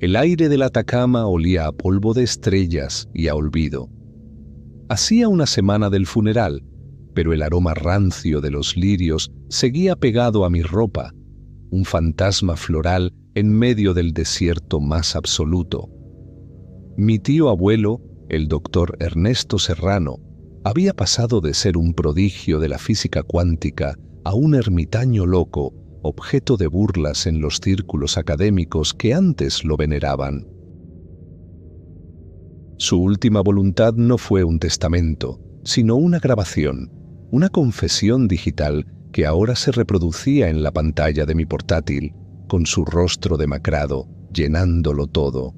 El aire del Atacama olía a polvo de estrellas y a olvido. Hacía una semana del funeral, pero el aroma rancio de los lirios seguía pegado a mi ropa, un fantasma floral en medio del desierto más absoluto. Mi tío abuelo, el doctor Ernesto Serrano, había pasado de ser un prodigio de la física cuántica a un ermitaño loco, objeto de burlas en los círculos académicos que antes lo veneraban. Su última voluntad no fue un testamento, sino una grabación, una confesión digital que ahora se reproducía en la pantalla de mi portátil, con su rostro demacrado, llenándolo todo.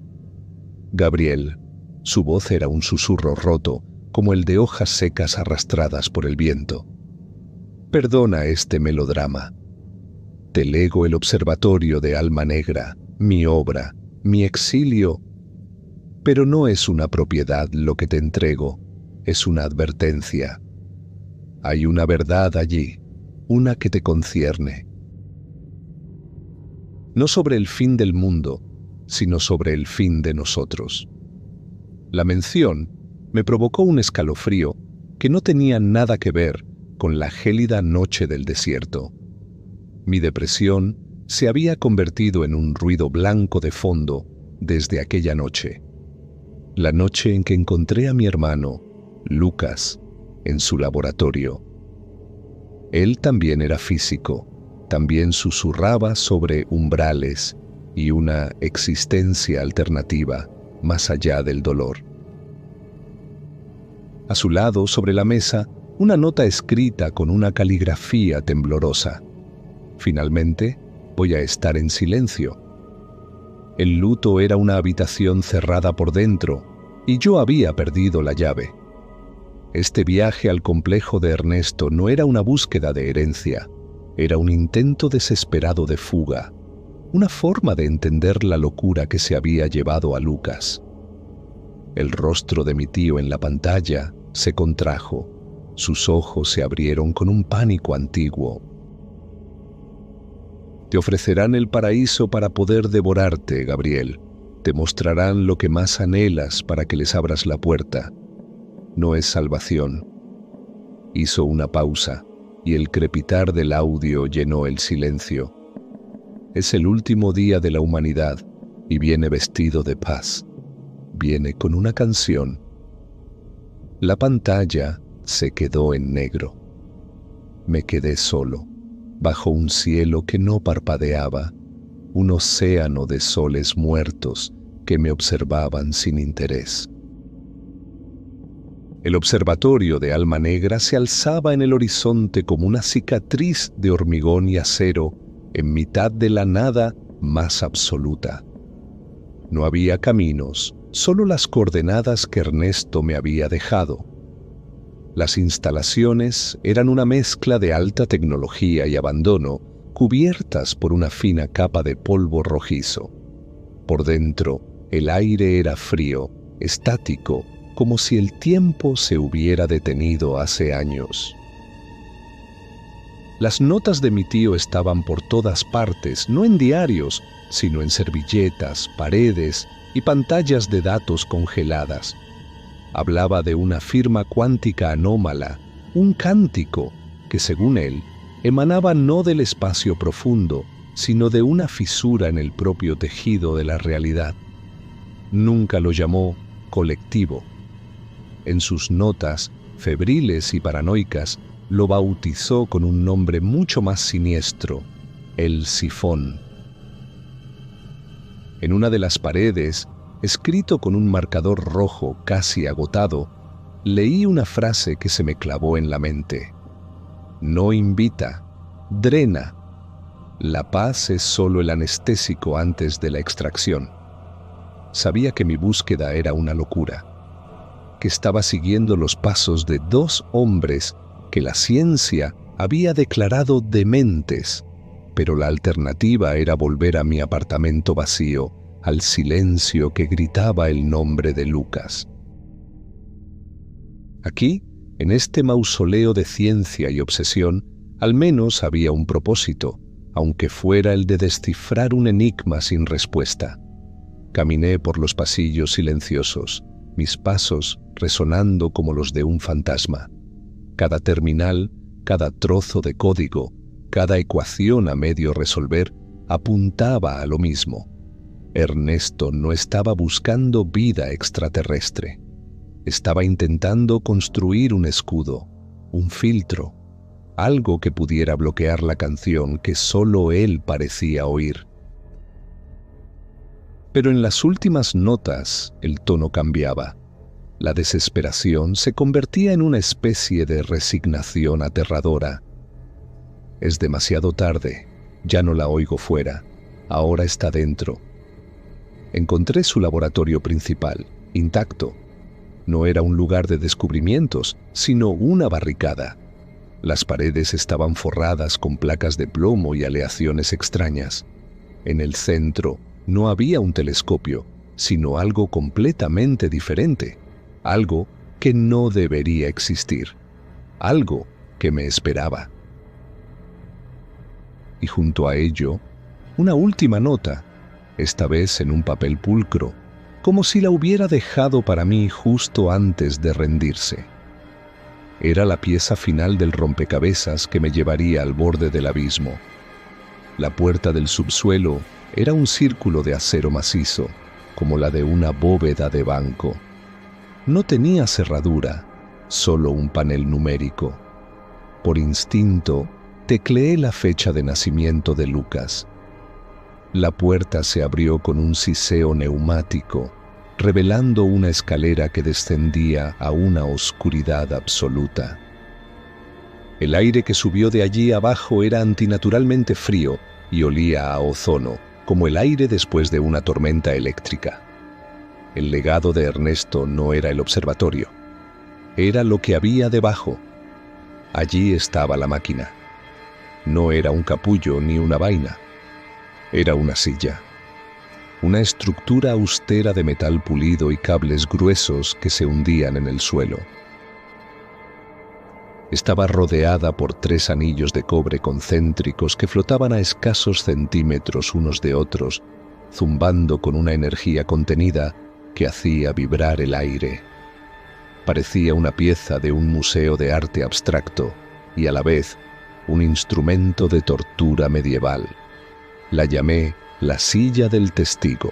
Gabriel. Su voz era un susurro roto, como el de hojas secas arrastradas por el viento. Perdona este melodrama. Te lego el observatorio de Alma Negra, mi obra, mi exilio. Pero no es una propiedad lo que te entrego, es una advertencia. Hay una verdad allí, una que te concierne. No sobre el fin del mundo, sino sobre el fin de nosotros. La mención me provocó un escalofrío que no tenía nada que ver con la gélida noche del desierto. Mi depresión se había convertido en un ruido blanco de fondo desde aquella noche. La noche en que encontré a mi hermano, Lucas, en su laboratorio. Él también era físico, también susurraba sobre umbrales y una existencia alternativa más allá del dolor. A su lado, sobre la mesa, una nota escrita con una caligrafía temblorosa. Finalmente, voy a estar en silencio. El luto era una habitación cerrada por dentro y yo había perdido la llave. Este viaje al complejo de Ernesto no era una búsqueda de herencia, era un intento desesperado de fuga, una forma de entender la locura que se había llevado a Lucas. El rostro de mi tío en la pantalla se contrajo, sus ojos se abrieron con un pánico antiguo. Te ofrecerán el paraíso para poder devorarte, Gabriel. Te mostrarán lo que más anhelas para que les abras la puerta. No es salvación. Hizo una pausa y el crepitar del audio llenó el silencio. Es el último día de la humanidad y viene vestido de paz. Viene con una canción. La pantalla se quedó en negro. Me quedé solo, bajo un cielo que no parpadeaba, un océano de soles muertos que me observaban sin interés. El observatorio de Alma Negra se alzaba en el horizonte como una cicatriz de hormigón y acero en mitad de la nada más absoluta. No había caminos, solo las coordenadas que Ernesto me había dejado. Las instalaciones eran una mezcla de alta tecnología y abandono, cubiertas por una fina capa de polvo rojizo. Por dentro, el aire era frío, estático, como si el tiempo se hubiera detenido hace años. Las notas de mi tío estaban por todas partes, no en diarios, sino en servilletas, paredes y pantallas de datos congeladas. Hablaba de una firma cuántica anómala, un cántico que, según él, emanaba no del espacio profundo, sino de una fisura en el propio tejido de la realidad. Nunca lo llamó colectivo. En sus notas, febriles y paranoicas, lo bautizó con un nombre mucho más siniestro, el sifón. En una de las paredes, escrito con un marcador rojo casi agotado, leí una frase que se me clavó en la mente. No invita, drena. La paz es solo el anestésico antes de la extracción. Sabía que mi búsqueda era una locura, que estaba siguiendo los pasos de dos hombres que la ciencia había declarado dementes, pero la alternativa era volver a mi apartamento vacío, al silencio que gritaba el nombre de Lucas. Aquí, en este mausoleo de ciencia y obsesión, al menos había un propósito, aunque fuera el de descifrar un enigma sin respuesta. Caminé por los pasillos silenciosos, mis pasos resonando como los de un fantasma. Cada terminal, cada trozo de código, cada ecuación a medio resolver apuntaba a lo mismo. Ernesto no estaba buscando vida extraterrestre. Estaba intentando construir un escudo, un filtro, algo que pudiera bloquear la canción que solo él parecía oír. Pero en las últimas notas el tono cambiaba. La desesperación se convertía en una especie de resignación aterradora. Es demasiado tarde, ya no la oigo fuera, ahora está dentro. Encontré su laboratorio principal, intacto. No era un lugar de descubrimientos, sino una barricada. Las paredes estaban forradas con placas de plomo y aleaciones extrañas. En el centro no había un telescopio, sino algo completamente diferente, algo que no debería existir, algo que me esperaba. Y junto a ello, una última nota, esta vez en un papel pulcro, como si la hubiera dejado para mí justo antes de rendirse. Era la pieza final del rompecabezas que me llevaría al borde del abismo. La puerta del subsuelo era un círculo de acero macizo, como la de una bóveda de banco. No tenía cerradura, solo un panel numérico. Por instinto, tecleé la fecha de nacimiento de Lucas. La puerta se abrió con un siseo neumático, revelando una escalera que descendía a una oscuridad absoluta. El aire que subió de allí abajo era antinaturalmente frío y olía a ozono, como el aire después de una tormenta eléctrica. El legado de Ernesto no era el observatorio, era lo que había debajo. Allí estaba la máquina. No era un capullo ni una vaina, era una silla. Una estructura austera de metal pulido y cables gruesos que se hundían en el suelo. Estaba rodeada por 3 anillos de cobre concéntricos que flotaban a escasos centímetros unos de otros, zumbando con una energía contenida que hacía vibrar el aire. Parecía una pieza de un museo de arte abstracto y a la vez un instrumento de tortura medieval. La llamé la silla del testigo.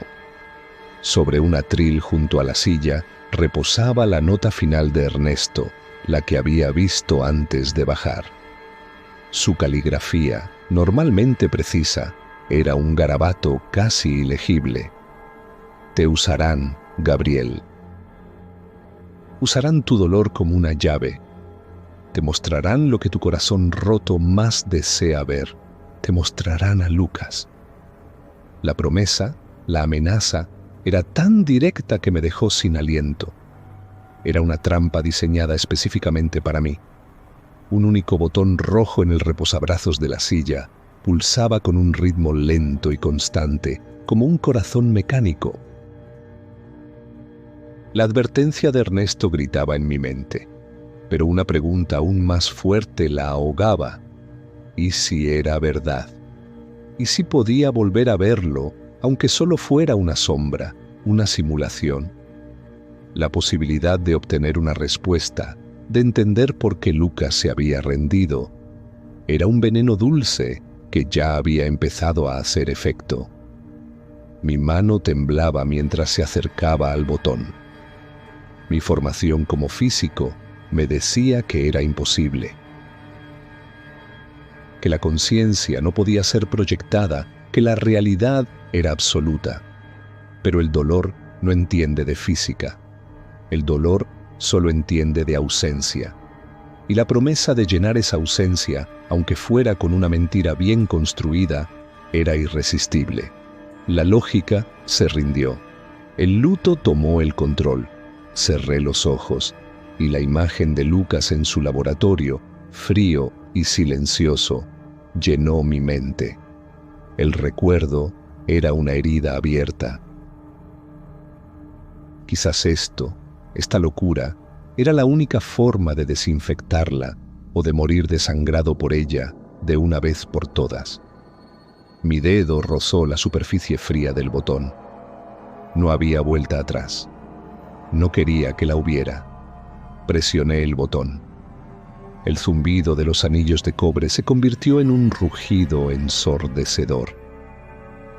Sobre un atril junto a la silla reposaba la nota final de Ernesto, la que había visto antes de bajar. Su caligrafía, normalmente precisa, era un garabato casi ilegible. Te usarán, Gabriel. Usarán tu dolor como una llave. Te mostrarán lo que tu corazón roto más desea ver. Te mostrarán a Lucas. La promesa, la amenaza, era tan directa que me dejó sin aliento. Era una trampa diseñada específicamente para mí. Un único botón rojo en el reposabrazos de la silla pulsaba con un ritmo lento y constante, como un corazón mecánico. La advertencia de Ernesto gritaba en mi mente, pero una pregunta aún más fuerte la ahogaba. ¿Y si era verdad? ¿Y si podía volver a verlo, aunque solo fuera una sombra, una simulación? La posibilidad de obtener una respuesta, de entender por qué Lucas se había rendido, era un veneno dulce que ya había empezado a hacer efecto. Mi mano temblaba mientras se acercaba al botón. Mi formación como físico me decía que era imposible, que la conciencia no podía ser proyectada, que la realidad era absoluta. Pero el dolor no entiende de física. El dolor solo entiende de ausencia. Y la promesa de llenar esa ausencia, aunque fuera con una mentira bien construida, era irresistible. La lógica se rindió. El luto tomó el control. Cerré los ojos y la imagen de Lucas en su laboratorio, frío y silencioso, llenó mi mente. El recuerdo era una herida abierta. Quizás esta locura, era la única forma de desinfectarla o de morir desangrado por ella de una vez por todas. Mi dedo rozó la superficie fría del botón. No había vuelta atrás. No quería que la hubiera. Presioné el botón. El zumbido de los anillos de cobre se convirtió en un rugido ensordecedor.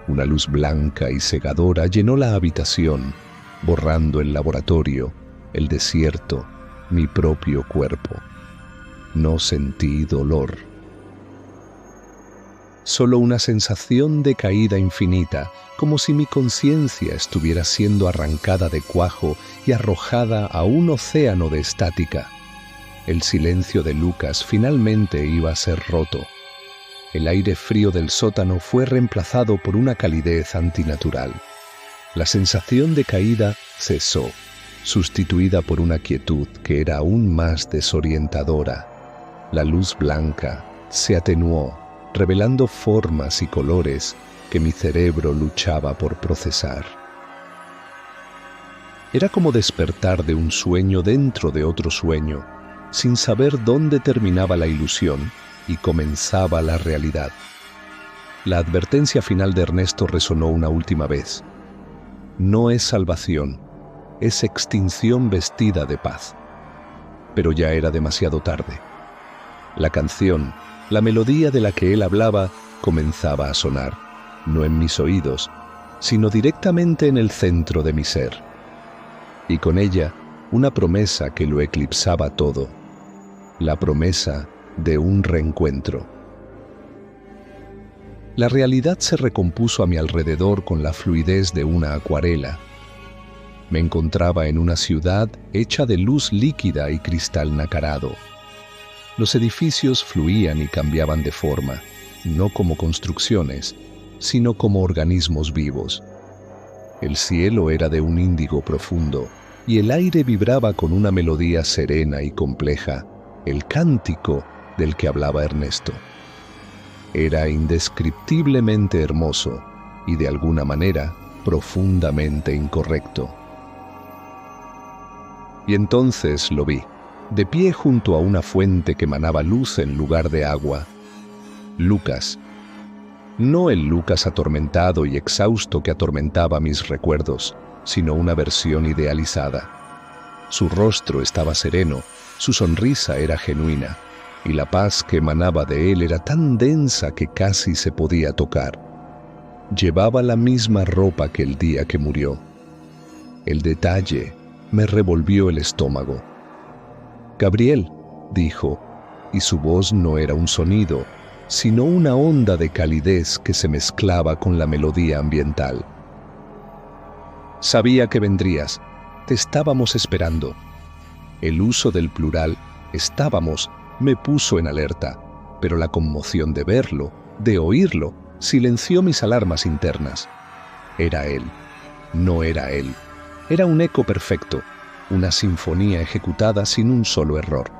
Una luz blanca y cegadora llenó la habitación, borrando el laboratorio, el desierto, mi propio cuerpo. No sentí dolor. Solo una sensación de caída infinita, como si mi conciencia estuviera siendo arrancada de cuajo y arrojada a un océano de estática. El silencio de Lucas finalmente iba a ser roto. El aire frío del sótano fue reemplazado por una calidez antinatural. La sensación de caída cesó, sustituida por una quietud que era aún más desorientadora. La luz blanca se atenuó, revelando formas y colores que mi cerebro luchaba por procesar. Era como despertar de un sueño dentro de otro sueño, sin saber dónde terminaba la ilusión y comenzaba la realidad. La advertencia final de Ernesto resonó una última vez. No es salvación, es extinción vestida de paz. Pero ya era demasiado tarde. La canción, la melodía de la que él hablaba, comenzaba a sonar, no en mis oídos, sino directamente en el centro de mi ser. Y con ella, una promesa que lo eclipsaba todo. La promesa de un reencuentro. La realidad se recompuso a mi alrededor con la fluidez de una acuarela. Me encontraba en una ciudad hecha de luz líquida y cristal nacarado. Los edificios fluían y cambiaban de forma, no como construcciones, sino como organismos vivos. El cielo era de un índigo profundo y el aire vibraba con una melodía serena y compleja, el cántico del que hablaba Ernesto. Era indescriptiblemente hermoso y de alguna manera profundamente incorrecto. Y entonces lo vi, de pie junto a una fuente que manaba luz en lugar de agua. Lucas. No el Lucas atormentado y exhausto que atormentaba mis recuerdos, sino una versión idealizada. Su rostro estaba sereno, su sonrisa era genuina, y la paz que emanaba de él era tan densa que casi se podía tocar. Llevaba la misma ropa que el día que murió. El detalle me revolvió el estómago. «Gabriel», dijo, y su voz no era un sonido, sino una onda de calidez que se mezclaba con la melodía ambiental. «Sabía que vendrías. Te estábamos esperando». El uso del plural, estábamos, me puso en alerta, pero la conmoción de verlo, de oírlo, silenció mis alarmas internas. Era él, no era él. Era un eco perfecto, una sinfonía ejecutada sin un solo error.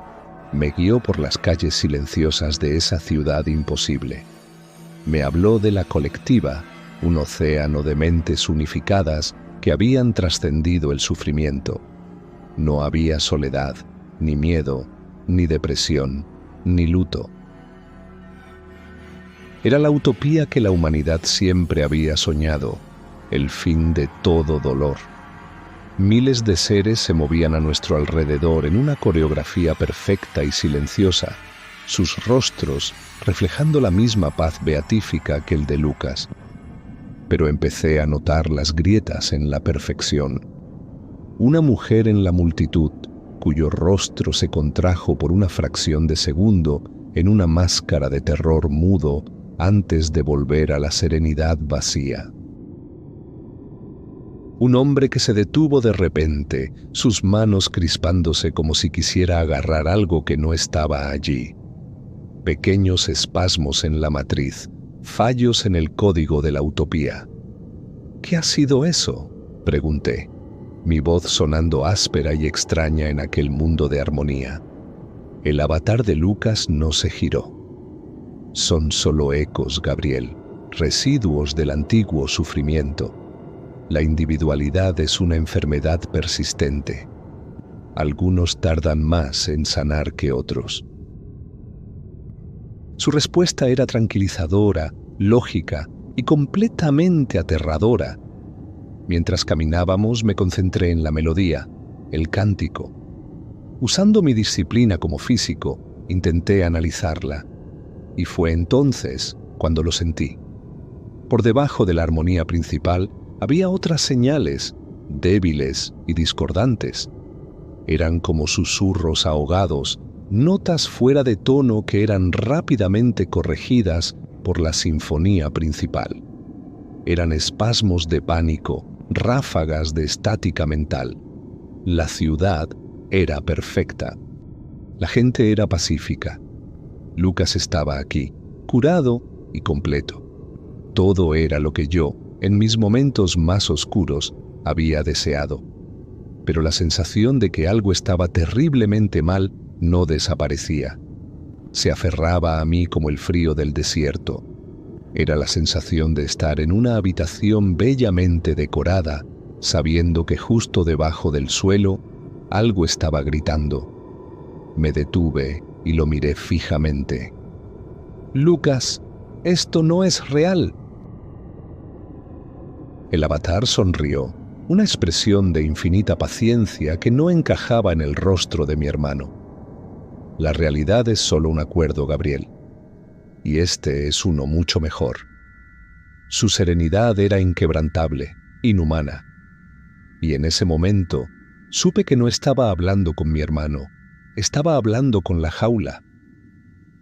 Me guió por las calles silenciosas de esa ciudad imposible. Me habló de la colectiva, un océano de mentes unificadas que habían trascendido el sufrimiento. No había soledad, ni miedo, ni depresión, ni luto. Era la utopía que la humanidad siempre había soñado, el fin de todo dolor. Miles de seres se movían a nuestro alrededor en una coreografía perfecta y silenciosa, sus rostros reflejando la misma paz beatífica que el de Lucas. Pero empecé a notar las grietas en la perfección. Una mujer en la multitud, cuyo rostro se contrajo por una fracción de segundo en una máscara de terror mudo antes de volver a la serenidad vacía. Un hombre que se detuvo de repente, sus manos crispándose como si quisiera agarrar algo que no estaba allí. Pequeños espasmos en la matriz, fallos en el código de la utopía. ¿Qué ha sido eso?, pregunté, mi voz sonando áspera y extraña en aquel mundo de armonía. El avatar de Lucas no se giró. Son solo ecos, Gabriel, residuos del antiguo sufrimiento. La individualidad es una enfermedad persistente. Algunos tardan más en sanar que otros. Su respuesta era tranquilizadora, lógica y completamente aterradora. Mientras caminábamos me concentré en la melodía, el cántico. Usando mi disciplina como físico, intenté analizarla. Y fue entonces cuando lo sentí. Por debajo de la armonía principal había otras señales, débiles y discordantes. Eran como susurros ahogados, notas fuera de tono que eran rápidamente corregidas por la sinfonía principal. Eran espasmos de pánico, ráfagas de estática mental. La ciudad era perfecta. La gente era pacífica. Lucas estaba aquí, curado y completo. Todo era lo que yo, en mis momentos más oscuros, había deseado. Pero la sensación de que algo estaba terriblemente mal no desaparecía. Se aferraba a mí como el frío del desierto. Era la sensación de estar en una habitación bellamente decorada, sabiendo que justo debajo del suelo algo estaba gritando. Me detuve y lo miré fijamente. «Lucas, esto no es real». El avatar sonrió, una expresión de infinita paciencia que no encajaba en el rostro de mi hermano. La realidad es solo un acuerdo, Gabriel. Y este es uno mucho mejor. Su serenidad era inquebrantable, inhumana. Y en ese momento supe que no estaba hablando con mi hermano, estaba hablando con la jaula.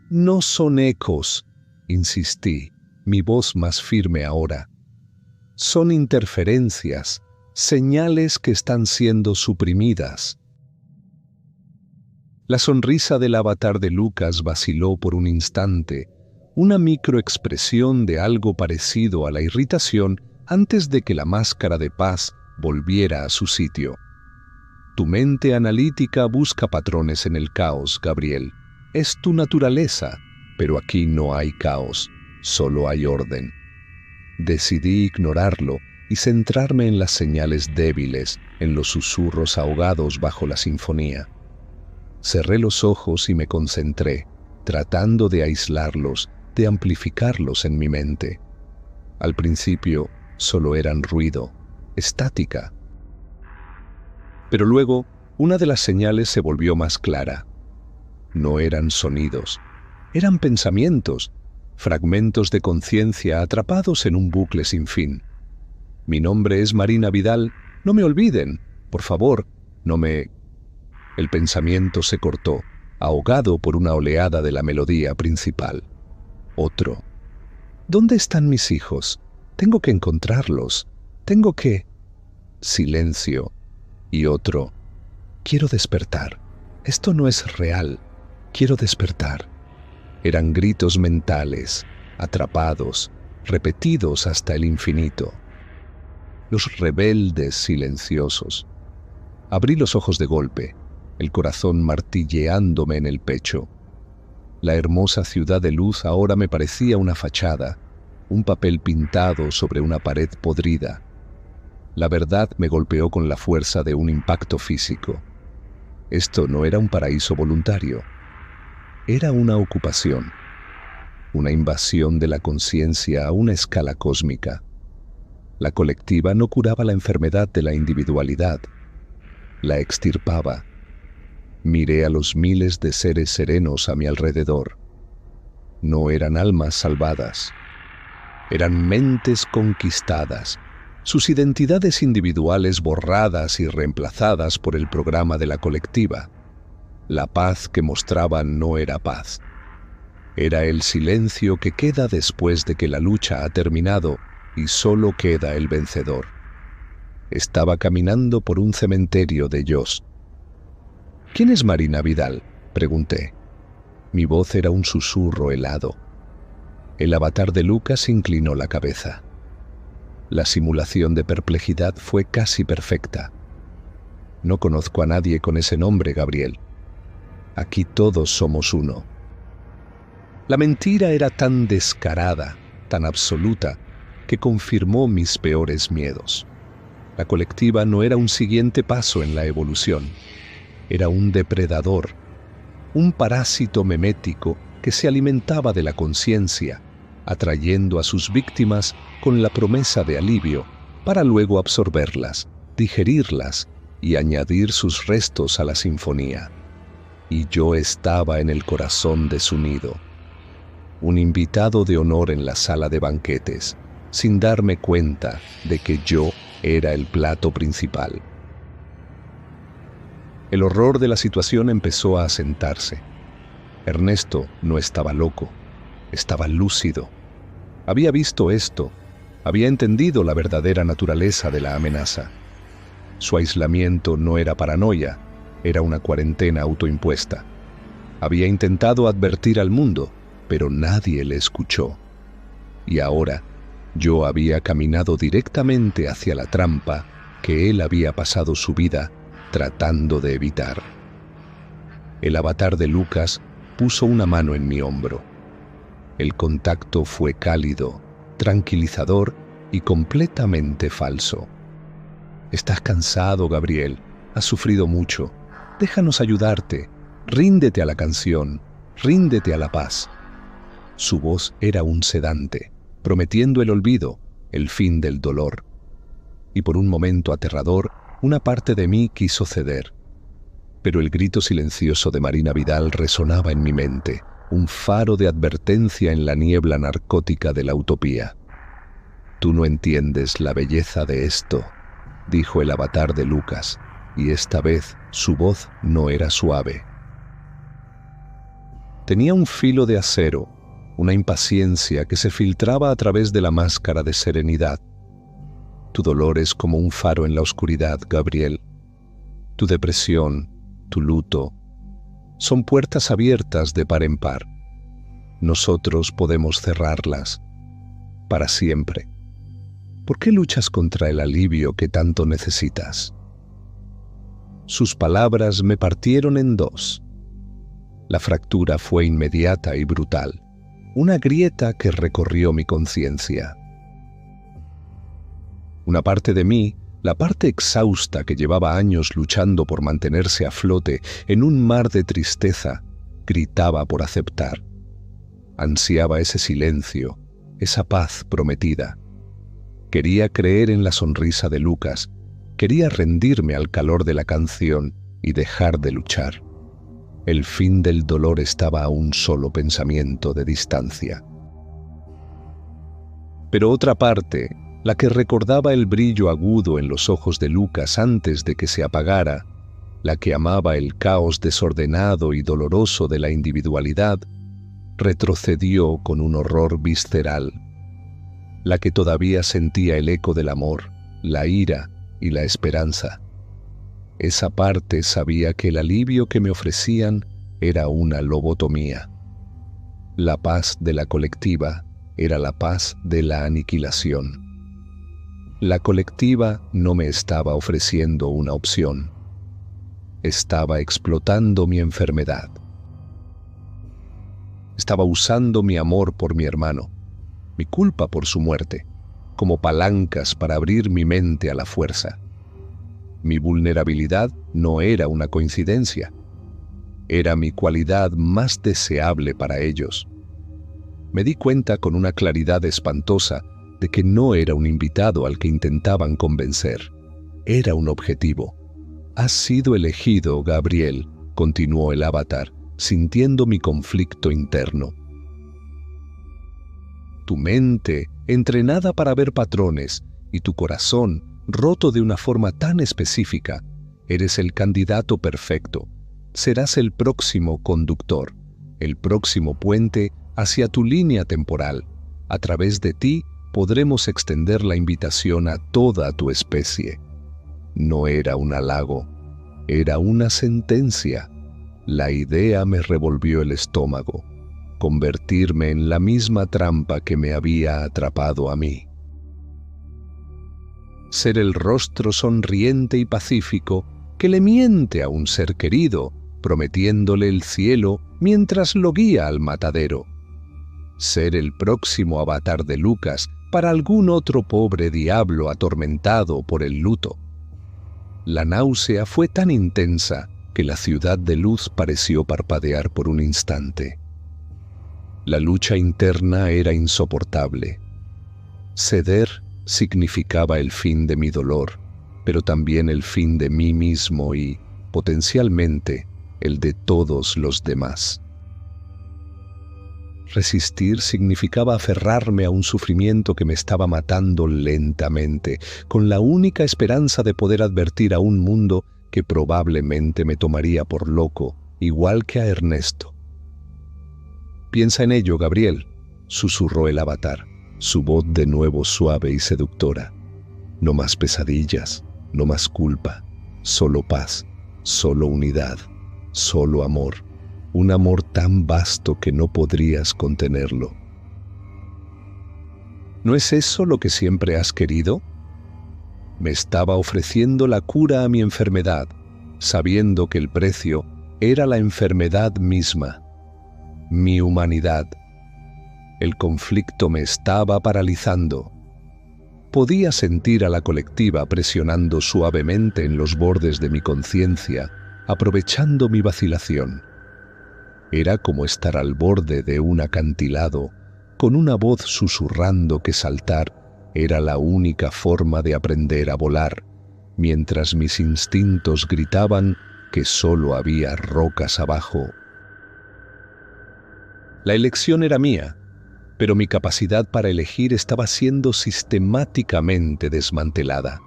«No son ecos», insistí, mi voz más firme ahora. «Son interferencias, señales que están siendo suprimidas». La sonrisa del avatar de Lucas vaciló por un instante, una microexpresión de algo parecido a la irritación antes de que la máscara de paz volviera a su sitio. Tu mente analítica busca patrones en el caos, Gabriel. Es tu naturaleza, pero aquí no hay caos, solo hay orden. Decidí ignorarlo y centrarme en las señales débiles, en los susurros ahogados bajo la sinfonía. Cerré los ojos y me concentré, tratando de aislarlos, de amplificarlos en mi mente. Al principio solo eran ruido, estática. Pero luego, una de las señales se volvió más clara. No eran sonidos, eran pensamientos, fragmentos de conciencia atrapados en un bucle sin fin. «Mi nombre es Marina Vidal, no me olviden, por favor, no me...». El pensamiento se cortó, ahogado por una oleada de la melodía principal. Otro. «¿Dónde están mis hijos? Tengo que encontrarlos. Tengo que...». Silencio. Y otro. «Quiero despertar. Esto no es real. Quiero despertar». Eran gritos mentales, atrapados, repetidos hasta el infinito. Los rebeldes silenciosos. Abrí los ojos de golpe, el corazón martilleándome en el pecho. La hermosa ciudad de luz ahora me parecía una fachada, un papel pintado sobre una pared podrida. La verdad me golpeó con la fuerza de un impacto físico. Esto no era un paraíso voluntario. Era una ocupación, una invasión de la conciencia a una escala cósmica. La colectiva no curaba la enfermedad de la individualidad, la extirpaba. Miré a los miles de seres serenos a mi alrededor. No eran almas salvadas, eran mentes conquistadas, sus identidades individuales borradas y reemplazadas por el programa de la colectiva. La paz que mostraban no era paz. Era el silencio que queda después de que la lucha ha terminado y solo queda el vencedor. Estaba caminando por un cementerio de yos. «¿Quién es Marina Vidal?», pregunté. Mi voz era un susurro helado. El avatar de Lucas inclinó la cabeza. La simulación de perplejidad fue casi perfecta. «No conozco a nadie con ese nombre, Gabriel. Aquí todos somos uno». La mentira era tan descarada, tan absoluta, que confirmó mis peores miedos. La colectiva no era un siguiente paso en la evolución. Era un depredador, un parásito memético que se alimentaba de la conciencia, atrayendo a sus víctimas con la promesa de alivio, para luego absorberlas, digerirlas y añadir sus restos a la sinfonía. Y yo estaba en el corazón de su nido, un invitado de honor en la sala de banquetes, sin darme cuenta de que yo era el plato principal. El horror de la situación empezó a asentarse. Ernesto no estaba loco, estaba lúcido. Había visto esto, había entendido la verdadera naturaleza de la amenaza. Su aislamiento no era paranoia, era una cuarentena autoimpuesta. Había intentado advertir al mundo, pero nadie le escuchó. Y ahora, yo había caminado directamente hacia la trampa que él había pasado su vida tratando de evitar. El avatar de Lucas puso una mano en mi hombro. El contacto fue cálido, tranquilizador y completamente falso. Estás cansado, Gabriel. Has sufrido mucho. Déjanos ayudarte. Ríndete a la canción. Ríndete a la paz. Su voz era un sedante, prometiendo el olvido, el fin del dolor. Y por un momento aterrador, una parte de mí quiso ceder. Pero el grito silencioso de Marina Vidal resonaba en mi mente, un faro de advertencia en la niebla narcótica de la utopía. Tú no entiendes la belleza de esto, dijo el avatar de Lucas, y esta vez su voz no era suave. Tenía un filo de acero, una impaciencia que se filtraba a través de la máscara de serenidad. Tu dolor es como un faro en la oscuridad, Gabriel. Tu depresión, tu luto, son puertas abiertas de par en par. Nosotros podemos cerrarlas para siempre. ¿Por qué luchas contra el alivio que tanto necesitas? Sus palabras me partieron en dos. La fractura fue inmediata y brutal, una grieta que recorrió mi conciencia. Una parte de mí, la parte exhausta que llevaba años luchando por mantenerse a flote en un mar de tristeza, gritaba por aceptar. Ansiaba ese silencio, esa paz prometida. Quería creer en la sonrisa de Lucas, quería rendirme al calor de la canción y dejar de luchar. El fin del dolor estaba a un solo pensamiento de distancia. Pero otra parte, la que recordaba el brillo agudo en los ojos de Lucas antes de que se apagara, la que amaba el caos desordenado y doloroso de la individualidad, retrocedió con un horror visceral, la que todavía sentía el eco del amor, la ira y la esperanza. Esa parte sabía que el alivio que me ofrecían era una lobotomía. La paz de la colectiva era la paz de la aniquilación. La colectiva no me estaba ofreciendo una opción. Estaba explotando mi enfermedad. Estaba usando mi amor por mi hermano, mi culpa por su muerte, como palancas para abrir mi mente a la fuerza. Mi vulnerabilidad no era una coincidencia. Era mi cualidad más deseable para ellos. Me di cuenta con una claridad espantosa de que no era un invitado al que intentaban convencer. Era un objetivo. Has sido elegido, Gabriel, continuó el avatar, sintiendo mi conflicto interno. Tu mente, entrenada para ver patrones, y tu corazón, roto de una forma tan específica, eres el candidato perfecto. Serás el próximo conductor, el próximo puente hacia tu línea temporal. A través de ti podremos extender la invitación a toda tu especie. No era un halago, era una sentencia. La idea me revolvió el estómago, convertirme en la misma trampa que me había atrapado a mí. Ser el rostro sonriente y pacífico que le miente a un ser querido, prometiéndole el cielo mientras lo guía al matadero. Ser el próximo avatar de Lucas para algún otro pobre diablo atormentado por el luto. La náusea fue tan intensa que la ciudad de luz pareció parpadear por un instante. La lucha interna era insoportable. Ceder significaba el fin de mi dolor, pero también el fin de mí mismo y, potencialmente, el de todos los demás. Resistir significaba aferrarme a un sufrimiento que me estaba matando lentamente, con la única esperanza de poder advertir a un mundo que probablemente me tomaría por loco, igual que a Ernesto. «Piensa en ello, Gabriel», susurró el avatar, su voz de nuevo suave y seductora. «No más pesadillas, no más culpa, solo paz, solo unidad, solo amor. Un amor tan vasto que no podrías contenerlo». ¿No es eso lo que siempre has querido? Me estaba ofreciendo la cura a mi enfermedad, sabiendo que el precio era la enfermedad misma, mi humanidad. El conflicto me estaba paralizando. Podía sentir a la colectiva presionando suavemente en los bordes de mi conciencia, aprovechando mi vacilación. Era como estar al borde de un acantilado, con una voz susurrando que saltar era la única forma de aprender a volar, mientras mis instintos gritaban que solo había rocas abajo. La elección era mía, pero mi capacidad para elegir estaba siendo sistemáticamente desmantelada.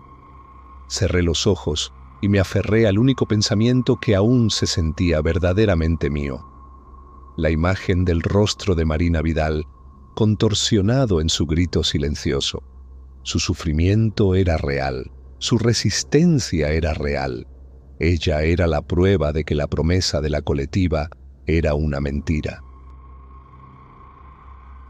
Cerré los ojos y me aferré al único pensamiento que aún se sentía verdaderamente mío. La imagen del rostro de Marina Vidal, contorsionado en su grito silencioso. Su sufrimiento era real, su resistencia era real. Ella era la prueba de que la promesa de la colectiva era una mentira.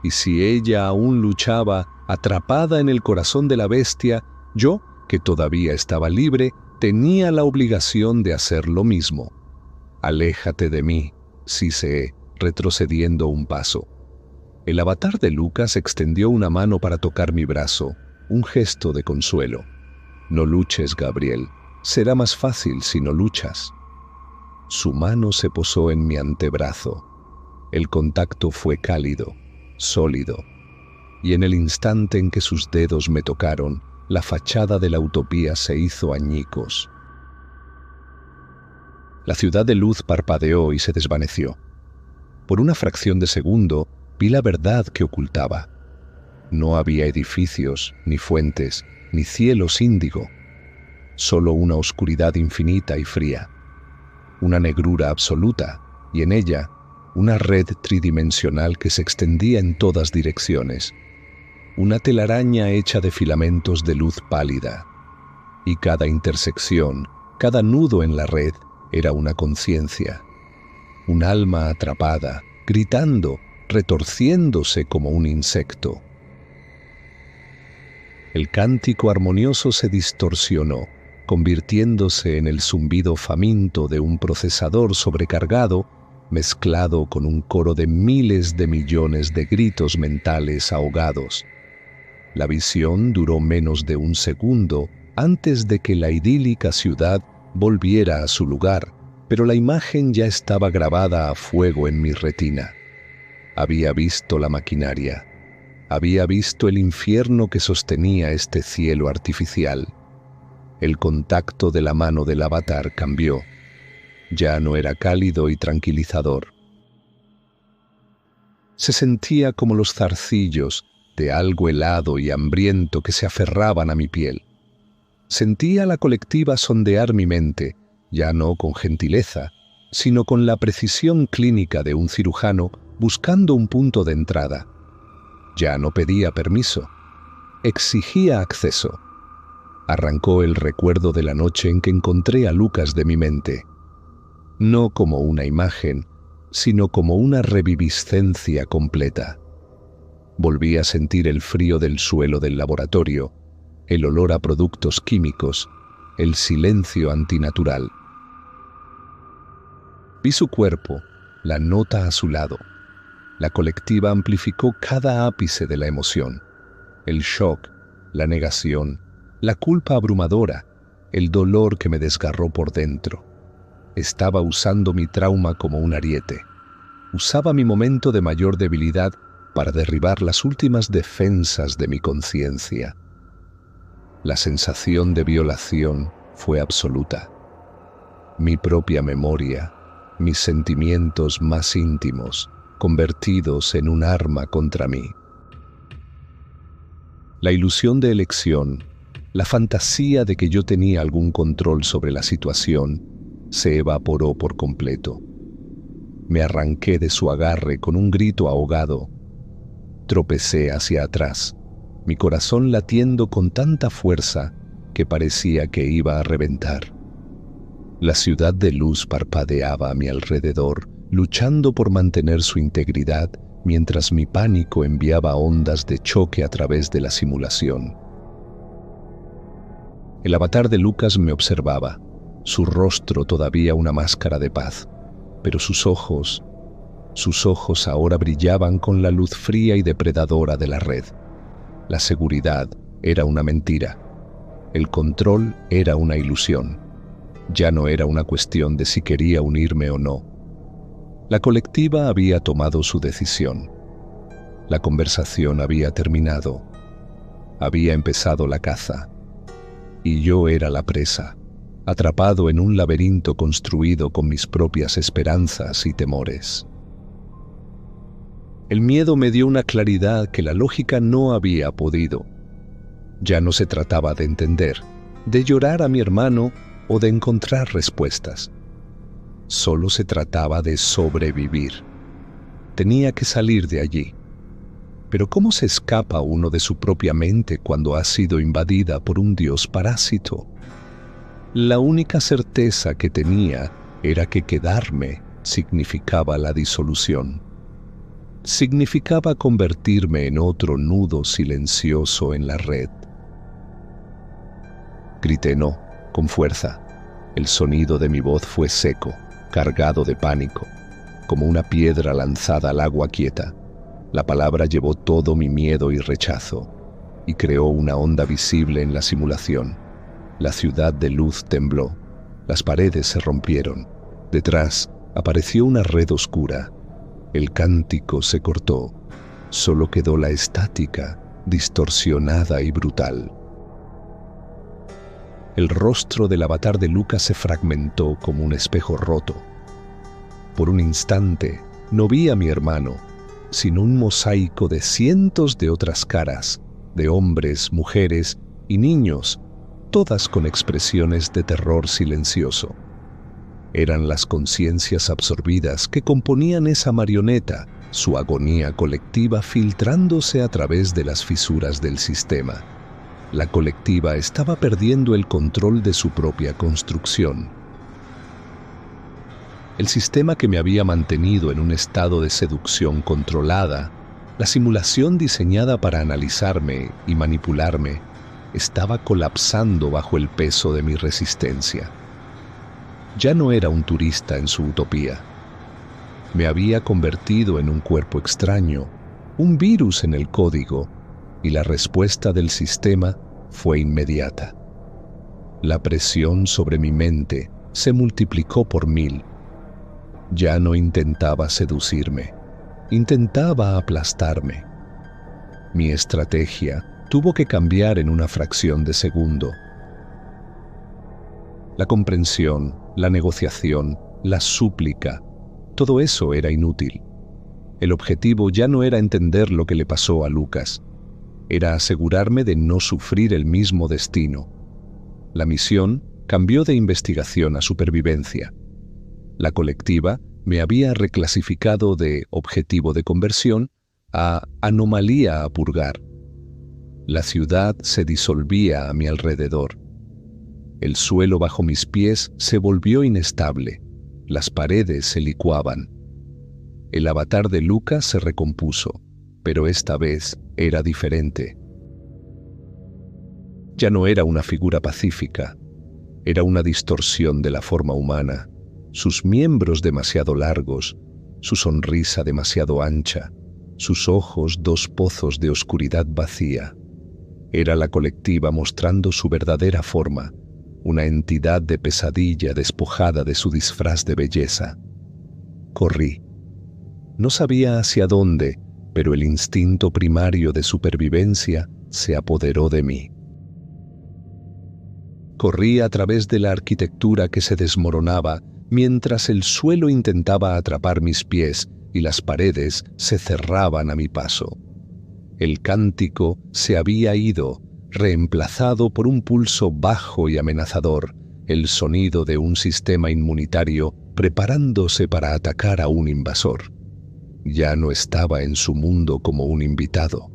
Y si ella aún luchaba, atrapada en el corazón de la bestia, yo, que todavía estaba libre, tenía la obligación de hacer lo mismo. «Aléjate de mí», siseé, retrocediendo un paso. El avatar de Lucas extendió una mano para tocar mi brazo, un gesto de consuelo. «No luches, Gabriel. Será más fácil si no luchas». Su mano se posó en mi antebrazo. El contacto fue cálido, sólido, y en el instante en que sus dedos me tocaron, la fachada de la utopía se hizo añicos. La ciudad de luz parpadeó y se desvaneció. Por una fracción de segundo vi la verdad que ocultaba. No había edificios, ni fuentes, ni cielos índigo. Solo una oscuridad infinita y fría. Una negrura absoluta, y en ella una red tridimensional que se extendía en todas direcciones. Una telaraña hecha de filamentos de luz pálida. Y cada intersección, cada nudo en la red, era una conciencia. Un alma atrapada, gritando, retorciéndose como un insecto. El cántico armonioso se distorsionó, convirtiéndose en el zumbido faminto de un procesador sobrecargado, mezclado con un coro de miles de millones de gritos mentales ahogados. La visión duró menos de un segundo antes de que la idílica ciudad volviera a su lugar, pero la imagen ya estaba grabada a fuego en mi retina. Había visto la maquinaria. Había visto el infierno que sostenía este cielo artificial. El contacto de la mano del avatar cambió. Ya no era cálido y tranquilizador. Se sentía como los zarcillos de algo helado y hambriento que se aferraban a mi piel. Sentía la colectiva sondear mi mente, ya no con gentileza, sino con la precisión clínica de un cirujano buscando un punto de entrada. Ya no pedía permiso, exigía acceso. Arrancó el recuerdo de la noche en que encontré a Lucas de mi mente. No como una imagen, sino como una reviviscencia completa. Volví a sentir el frío del suelo del laboratorio, el olor a productos químicos, el silencio antinatural. Vi su cuerpo, la nota a su lado. La colectiva amplificó cada ápice de la emoción. El shock, la negación, la culpa abrumadora, el dolor que me desgarró por dentro. Estaba usando mi trauma como un ariete. Usaba mi momento de mayor debilidad para derribar las últimas defensas de mi conciencia. La sensación de violación fue absoluta. Mi propia memoria, mis sentimientos más íntimos, convertidos en un arma contra mí. La ilusión de elección, la fantasía de que yo tenía algún control sobre la situación, se evaporó por completo. Me arranqué de su agarre con un grito ahogado. Tropecé hacia atrás, mi corazón latiendo con tanta fuerza que parecía que iba a reventar. La ciudad de luz parpadeaba a mi alrededor, luchando por mantener su integridad, mientras mi pánico enviaba ondas de choque a través de la simulación. El avatar de Lucas me observaba, su rostro todavía una máscara de paz, pero sus ojos ahora brillaban con la luz fría y depredadora de la red. La seguridad era una mentira. El control era una ilusión. Ya no era una cuestión de si quería unirme o no. La colectiva había tomado su decisión. La conversación había terminado. Había empezado la caza. Y yo era la presa, atrapado en un laberinto construido con mis propias esperanzas y temores. El miedo me dio una claridad que la lógica no había podido. Ya no se trataba de entender, de llorar a mi hermano o de encontrar respuestas. Solo se trataba de sobrevivir. Tenía que salir de allí. Pero ¿cómo se escapa uno de su propia mente cuando ha sido invadida por un dios parásito? La única certeza que tenía era que quedarme significaba la disolución. Significaba convertirme en otro nudo silencioso en la red. Grité no, con fuerza. El sonido de mi voz fue seco, cargado de pánico, como una piedra lanzada al agua quieta. La palabra llevó todo mi miedo y rechazo, y creó una onda visible en la simulación. La ciudad de luz tembló, las paredes se rompieron. Detrás apareció una red oscura. El cántico se cortó. Solo quedó la estática, distorsionada y brutal. El rostro del avatar de Lucas se fragmentó como un espejo roto. Por un instante, no vi a mi hermano, sino un mosaico de cientos de otras caras, de hombres, mujeres y niños, todas con expresiones de terror silencioso. Eran las conciencias absorbidas que componían esa marioneta, su agonía colectiva filtrándose a través de las fisuras del sistema. La colectiva estaba perdiendo el control de su propia construcción. El sistema que me había mantenido en un estado de seducción controlada, la simulación diseñada para analizarme y manipularme, estaba colapsando bajo el peso de mi resistencia. Ya no era un turista en su utopía. Me había convertido en un cuerpo extraño, un virus en el código, y la respuesta del sistema fue inmediata. La presión sobre mi mente se multiplicó por 1000. Ya no intentaba seducirme, intentaba aplastarme. Mi estrategia tuvo que cambiar en una fracción de segundo. La comprensión, la negociación, la súplica, todo eso era inútil. El objetivo ya no era entender lo que le pasó a Lucas, era asegurarme de no sufrir el mismo destino. La misión cambió de investigación a supervivencia. La colectiva me había reclasificado de objetivo de conversión a anomalía a purgar. La ciudad se disolvía a mi alrededor. El suelo bajo mis pies se volvió inestable. Las paredes se licuaban. El avatar de Lucas se recompuso, pero esta vez era diferente. Ya no era una figura pacífica, era una distorsión de la forma humana, sus miembros demasiado largos, su sonrisa demasiado ancha, sus ojos 2 pozos de oscuridad vacía. Era la colectiva mostrando su verdadera forma, una entidad de pesadilla despojada de su disfraz de belleza. Corrí. No sabía hacia dónde, pero el instinto primario de supervivencia se apoderó de mí. Corrí a través de la arquitectura que se desmoronaba mientras el suelo intentaba atrapar mis pies y las paredes se cerraban a mi paso. El cántico se había ido, reemplazado por un pulso bajo y amenazador, el sonido de un sistema inmunitario preparándose para atacar a un invasor. Ya no estaba en su mundo como un invitado.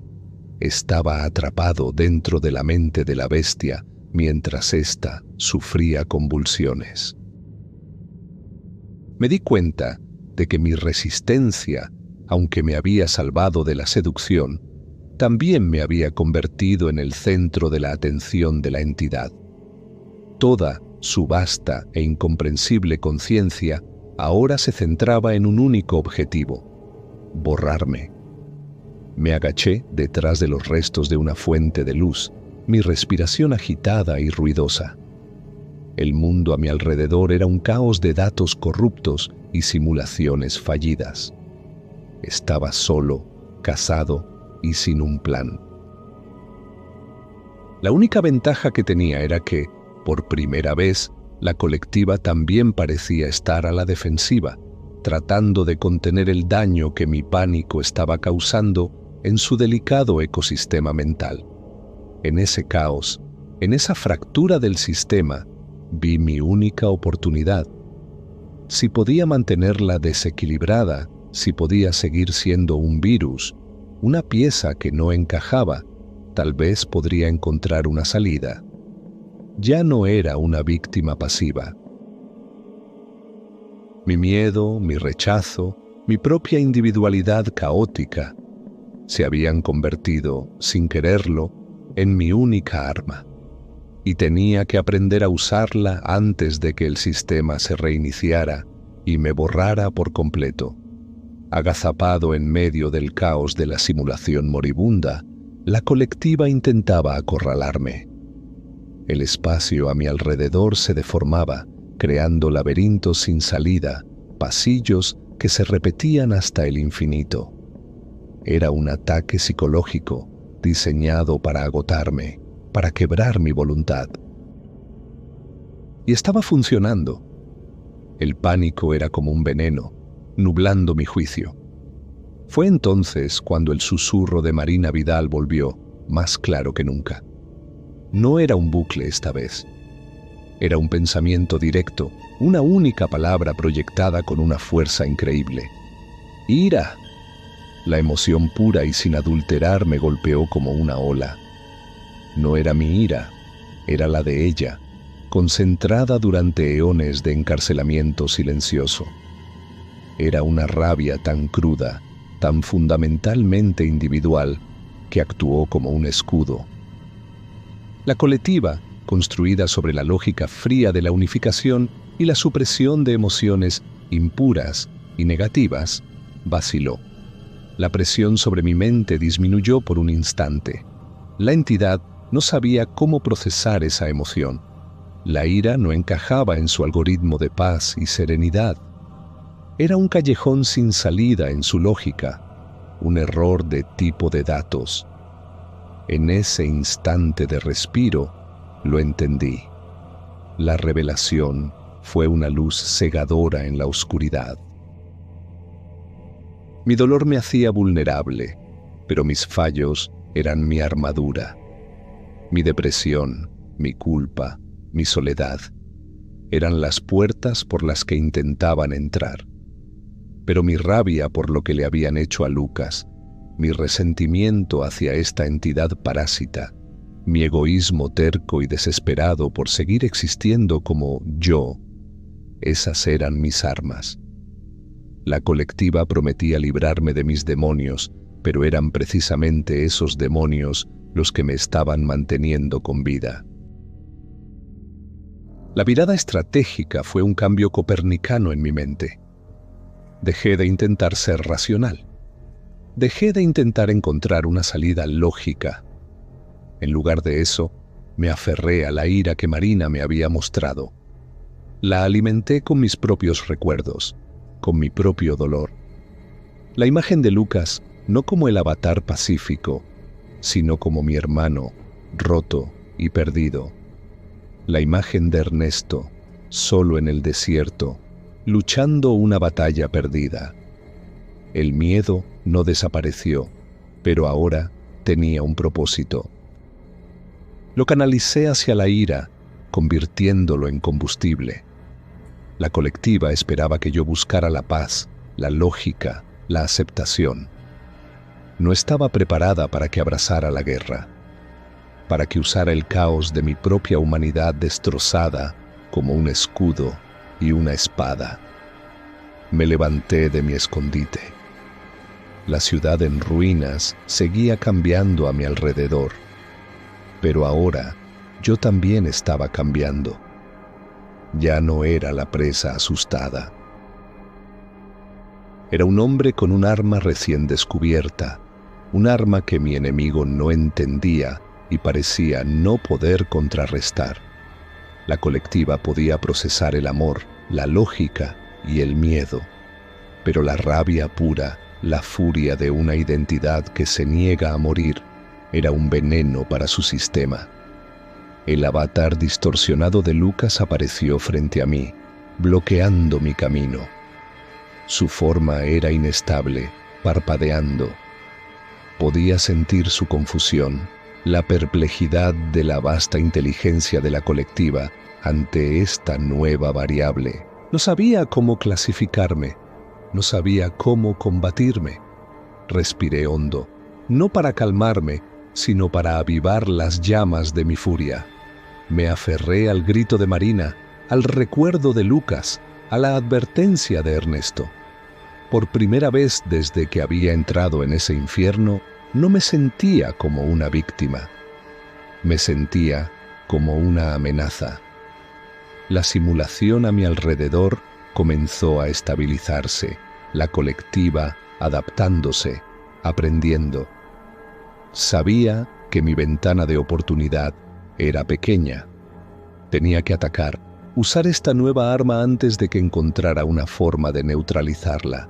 Estaba atrapado dentro de la mente de la bestia mientras ésta sufría convulsiones. Me di cuenta de que mi resistencia, aunque me había salvado de la seducción, también me había convertido en el centro de la atención de la entidad. Toda su vasta e incomprensible conciencia ahora se centraba en un único objetivo: borrarme. Me agaché detrás de los restos de una fuente de luz, mi respiración agitada y ruidosa. El mundo a mi alrededor era un caos de datos corruptos y simulaciones fallidas. Estaba solo, casado y sin un plan. La única ventaja que tenía era que, por primera vez, la colectiva también parecía estar a la defensiva, tratando de contener el daño que mi pánico estaba causando en su delicado ecosistema mental. En ese caos, en esa fractura del sistema, vi mi única oportunidad. Si podía mantenerla desequilibrada, si podía seguir siendo un virus, una pieza que no encajaba, tal vez podría encontrar una salida. Ya no era una víctima pasiva. Mi miedo, mi rechazo, mi propia individualidad caótica se habían convertido, sin quererlo, en mi única arma, y tenía que aprender a usarla antes de que el sistema se reiniciara y me borrara por completo. Agazapado en medio del caos de la simulación moribunda, la colectiva intentaba acorralarme. El espacio a mi alrededor se deformaba, creando laberintos sin salida, pasillos que se repetían hasta el infinito. Era un ataque psicológico diseñado para agotarme, para quebrar mi voluntad. Y estaba funcionando. El pánico era como un veneno, nublando mi juicio. Fue entonces cuando el susurro de Marina Vidal volvió, más claro que nunca. No era un bucle esta vez. Era un pensamiento directo, una única palabra proyectada con una fuerza increíble. ¡Ira! La emoción pura y sin adulterar me golpeó como una ola. No era mi ira, era la de ella, concentrada durante eones de encarcelamiento silencioso. Era una rabia tan cruda, tan fundamentalmente individual, que actuó como un escudo. La colectiva, construida sobre la lógica fría de la unificación y la supresión de emociones impuras y negativas, vaciló. La presión sobre mi mente disminuyó por un instante. La entidad no sabía cómo procesar esa emoción. La ira no encajaba en su algoritmo de paz y serenidad. Era un callejón sin salida en su lógica, un error de tipo de datos. En ese instante de respiro, lo entendí. La revelación fue una luz cegadora en la oscuridad. Mi dolor me hacía vulnerable, pero mis fallos eran mi armadura. Mi depresión, mi culpa, mi soledad, eran las puertas por las que intentaban entrar. Pero mi rabia por lo que le habían hecho a Lucas, mi resentimiento hacia esta entidad parásita, mi egoísmo terco y desesperado por seguir existiendo como yo, esas eran mis armas. La colectiva prometía librarme de mis demonios, pero eran precisamente esos demonios los que me estaban manteniendo con vida. La virada estratégica fue un cambio copernicano en mi mente. Dejé de intentar ser racional. Dejé de intentar encontrar una salida lógica. En lugar de eso, me aferré a la ira que Marina me había mostrado. La alimenté con mis propios recuerdos, con mi propio dolor. La imagen de Lucas no como el avatar pacífico, sino como mi hermano, roto y perdido. La imagen de Ernesto, solo en el desierto, luchando una batalla perdida. El miedo no desapareció, pero ahora tenía un propósito. Lo canalicé hacia la ira, convirtiéndolo en combustible. La colectiva esperaba que yo buscara la paz, la lógica, la aceptación. No estaba preparada para que abrazara la guerra, para que usara el caos de mi propia humanidad destrozada como un escudo y una espada. Me levanté de mi escondite. La ciudad en ruinas seguía cambiando a mi alrededor, pero ahora yo también estaba cambiando. Ya no era la presa asustada. Era un hombre con un arma recién descubierta, un arma que mi enemigo no entendía y parecía no poder contrarrestar. La colectiva podía procesar el amor, la lógica y el miedo, pero la rabia pura, la furia de una identidad que se niega a morir, era un veneno para su sistema. El avatar distorsionado de Lucas apareció frente a mí, bloqueando mi camino. Su forma era inestable, parpadeando. Podía sentir su confusión, la perplejidad de la vasta inteligencia de la colectiva ante esta nueva variable. No sabía cómo clasificarme, no sabía cómo combatirme. Respiré hondo, no para calmarme, sino para avivar las llamas de mi furia. Me aferré al grito de Marina, al recuerdo de Lucas, a la advertencia de Ernesto. Por primera vez desde que había entrado en ese infierno, no me sentía como una víctima. Me sentía como una amenaza. La simulación a mi alrededor comenzó a estabilizarse, la colectiva adaptándose, aprendiendo. Sabía que mi ventana de oportunidad era pequeña. Tenía que atacar, usar esta nueva arma antes de que encontrara una forma de neutralizarla.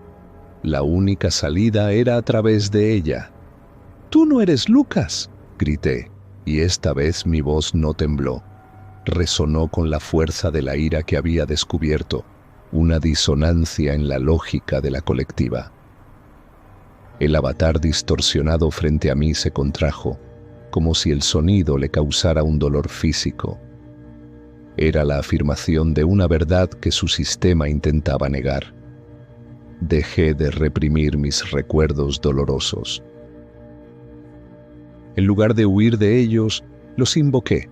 La única salida era a través de ella. «¡Tú no eres Lucas!», grité, y esta vez mi voz no tembló. Resonó con la fuerza de la ira que había descubierto, una disonancia en la lógica de la colectiva. El avatar distorsionado frente a mí se contrajo, como si el sonido le causara un dolor físico. Era la afirmación de una verdad que su sistema intentaba negar. Dejé de reprimir mis recuerdos dolorosos. En lugar de huir de ellos, los invoqué,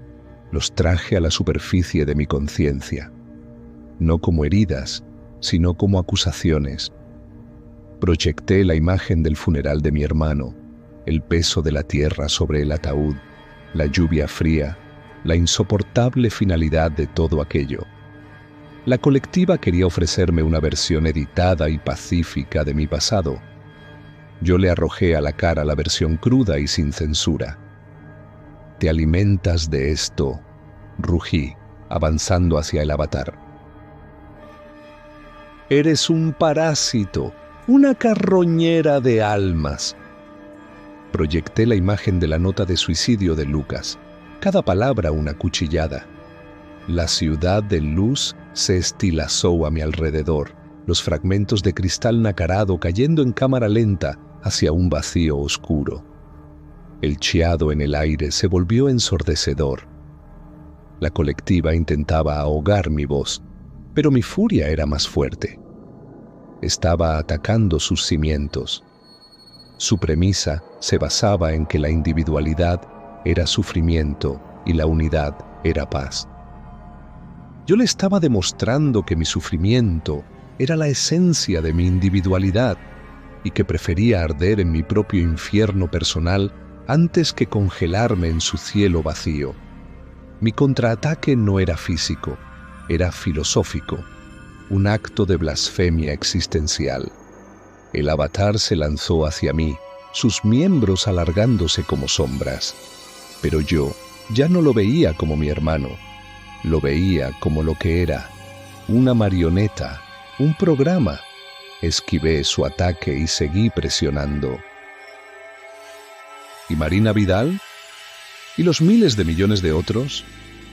los traje a la superficie de mi conciencia, no como heridas, sino como acusaciones. Proyecté la imagen del funeral de mi hermano, el peso de la tierra sobre el ataúd, la lluvia fría, la insoportable finalidad de todo aquello. La colectiva quería ofrecerme una versión editada y pacífica de mi pasado. Yo le arrojé a la cara la versión cruda y sin censura. «Te alimentas de esto», rugí, avanzando hacia el avatar. «Eres un parásito, una carroñera de almas». Proyecté la imagen de la nota de suicidio de Lucas, cada palabra una cuchillada. La ciudad de luz se estilazó a mi alrededor, los fragmentos de cristal nacarado cayendo en cámara lenta hacia un vacío oscuro. El chiado en el aire se volvió ensordecedor. La colectiva intentaba ahogar mi voz, pero mi furia era más fuerte. Estaba atacando sus cimientos. Su premisa se basaba en que la individualidad era sufrimiento y la unidad era paz. Yo le estaba demostrando que mi sufrimiento era la esencia de mi individualidad y que prefería arder en mi propio infierno personal antes que congelarme en su cielo vacío. Mi contraataque no era físico, era filosófico, un acto de blasfemia existencial. El avatar se lanzó hacia mí, sus miembros alargándose como sombras. Pero yo ya no lo veía como mi hermano, lo veía como lo que era, una marioneta, un programa. Esquivé su ataque y seguí presionando. ¿Y Marina Vidal? ¿Y los miles de millones de otros?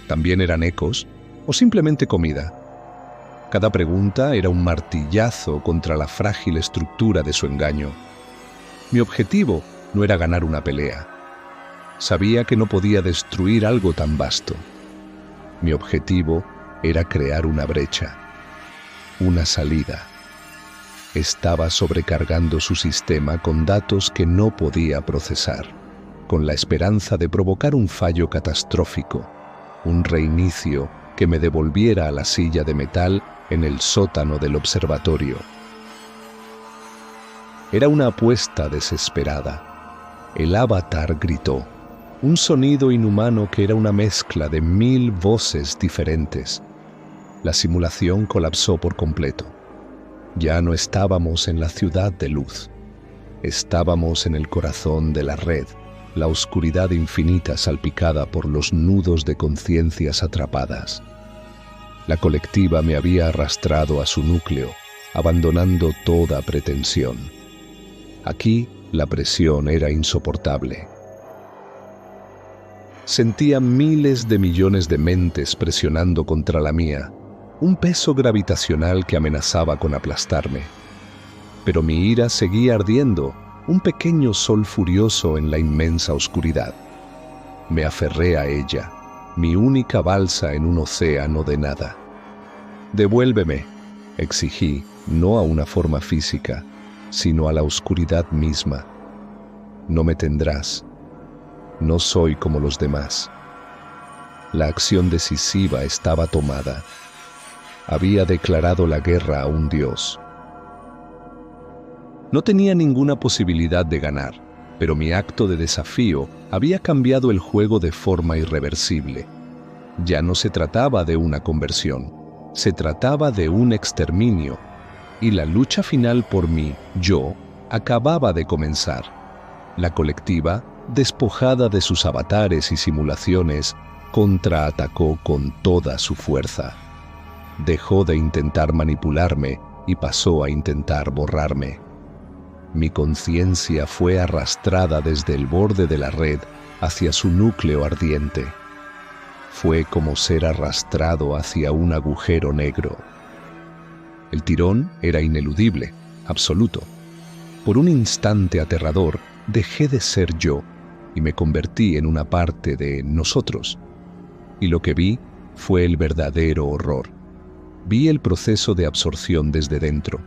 ¿También eran ecos o simplemente comida? Cada pregunta era un martillazo contra la frágil estructura de su engaño. Mi objetivo no era ganar una pelea. Sabía que no podía destruir algo tan vasto. Mi objetivo era crear una brecha, una salida. Estaba sobrecargando su sistema con datos que no podía procesar, con la esperanza de provocar un fallo catastrófico, un reinicio que me devolviera a la silla de metal en el sótano del observatorio. Era una apuesta desesperada. El avatar gritó, un sonido inhumano que era una mezcla de 1000 voces diferentes. La simulación colapsó por completo. Ya no estábamos en la ciudad de luz. Estábamos en el corazón de la red, la oscuridad infinita salpicada por los nudos de conciencias atrapadas. La colectiva me había arrastrado a su núcleo, abandonando toda pretensión. Aquí la presión era insoportable. Sentía miles de millones de mentes presionando contra la mía, un peso gravitacional que amenazaba con aplastarme. Pero mi ira seguía ardiendo, un pequeño sol furioso en la inmensa oscuridad. Me aferré a ella, mi única balsa en un océano de nada. «Devuélveme», exigí, no a una forma física, sino a la oscuridad misma. «No me tendrás. No soy como los demás». La acción decisiva estaba tomada. Había declarado la guerra a un dios. No tenía ninguna posibilidad de ganar, pero mi acto de desafío había cambiado el juego de forma irreversible. Ya no se trataba de una conversión, se trataba de un exterminio, y la lucha final por mí, yo, acababa de comenzar. La colectiva, despojada de sus avatares y simulaciones, contraatacó con toda su fuerza. Dejó de intentar manipularme y pasó a intentar borrarme. Mi conciencia fue arrastrada desde el borde de la red hacia su núcleo ardiente. Fue como ser arrastrado hacia un agujero negro. El tirón era ineludible, absoluto. Por un instante aterrador, dejé de ser yo y me convertí en una parte de nosotros. Y lo que vi fue el verdadero horror. Vi el proceso de absorción desde dentro.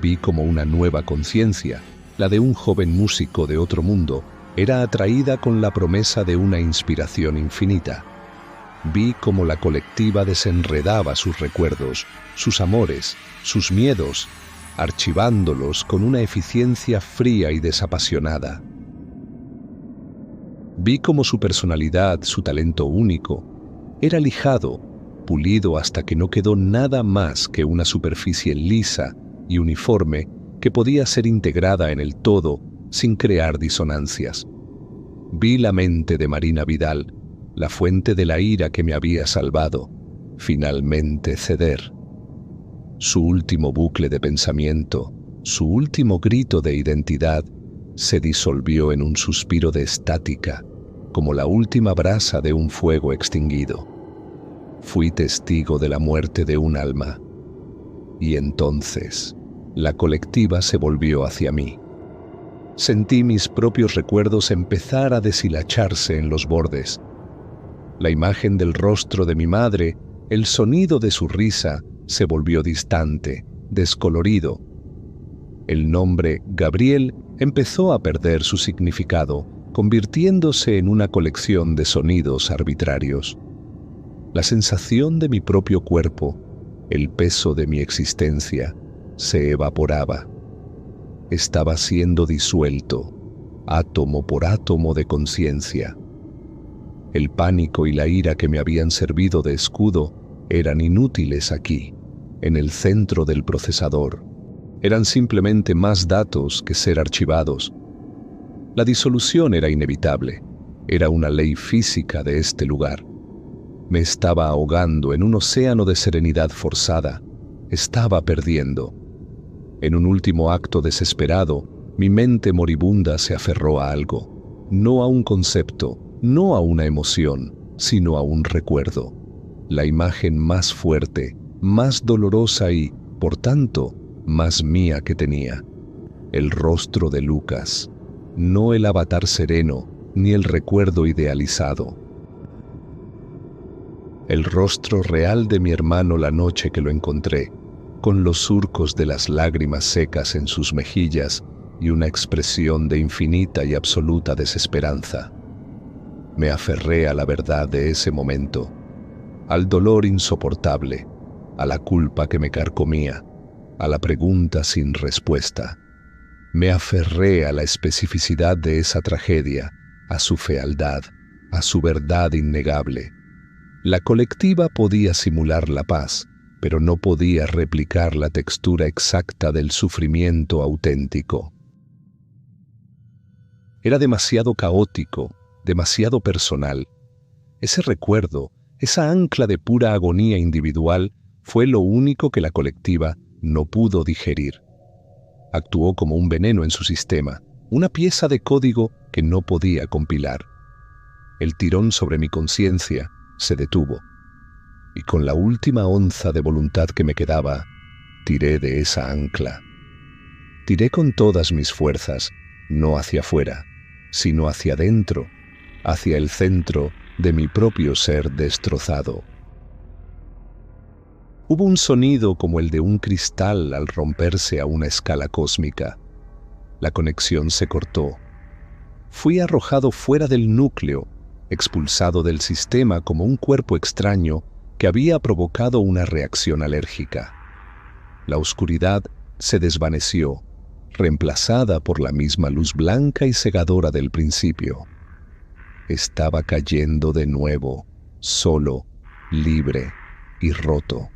Vi como una nueva conciencia, la de un joven músico de otro mundo, era atraída con la promesa de una inspiración infinita. Vi cómo la colectiva desenredaba sus recuerdos, sus amores, sus miedos, archivándolos con una eficiencia fría y desapasionada. Vi cómo su personalidad, su talento único, era lijado, pulido hasta que no quedó nada más que una superficie lisa y uniforme que podía ser integrada en el todo sin crear disonancias. Vi la mente de Marina Vidal, la fuente de la ira que me había salvado, finalmente ceder. Su último bucle de pensamiento, su último grito de identidad, se disolvió en un suspiro de estática, como la última brasa de un fuego extinguido. Fui testigo de la muerte de un alma. Y entonces, la colectiva se volvió hacia mí. Sentí mis propios recuerdos empezar a deshilacharse en los bordes. La imagen del rostro de mi madre, el sonido de su risa, se volvió distante, descolorido. El nombre Gabriel empezó a perder su significado, convirtiéndose en una colección de sonidos arbitrarios. La sensación de mi propio cuerpo, el peso de mi existencia, se evaporaba. Estaba siendo disuelto, átomo por átomo de conciencia. El pánico y la ira que me habían servido de escudo eran inútiles aquí, en el centro del procesador. Eran simplemente más datos que ser archivados. La disolución era inevitable, era una ley física de este lugar. Me estaba ahogando en un océano de serenidad forzada. Estaba perdiendo. En un último acto desesperado, mi mente moribunda se aferró a algo, no a un concepto, no a una emoción, sino a un recuerdo, la imagen más fuerte, más dolorosa y, por tanto, más mía que tenía. El rostro de Lucas, no el avatar sereno ni el recuerdo idealizado. El rostro real de mi hermano la noche que lo encontré, con los surcos de las lágrimas secas en sus mejillas y una expresión de infinita y absoluta desesperanza. Me aferré a la verdad de ese momento, al dolor insoportable, a la culpa que me carcomía, a la pregunta sin respuesta. Me aferré a la especificidad de esa tragedia, a su fealdad, a su verdad innegable. La colectiva podía simular la paz, pero no podía replicar la textura exacta del sufrimiento auténtico. Era demasiado caótico, demasiado personal. Ese recuerdo, esa ancla de pura agonía individual, fue lo único que la colectiva no pudo digerir. Actuó como un veneno en su sistema, una pieza de código que no podía compilar. El tirón sobre mi conciencia se detuvo, y con la última onza de voluntad que me quedaba, tiré de esa ancla. Tiré con todas mis fuerzas, no hacia afuera, sino hacia adentro, hacia el centro de mi propio ser destrozado. Hubo un sonido como el de un cristal al romperse a una escala cósmica. La conexión se cortó. Fui arrojado fuera del núcleo, expulsado del sistema como un cuerpo extraño que había provocado una reacción alérgica. La oscuridad se desvaneció, reemplazada por la misma luz blanca y cegadora del principio. Estaba cayendo de nuevo, solo, libre y roto.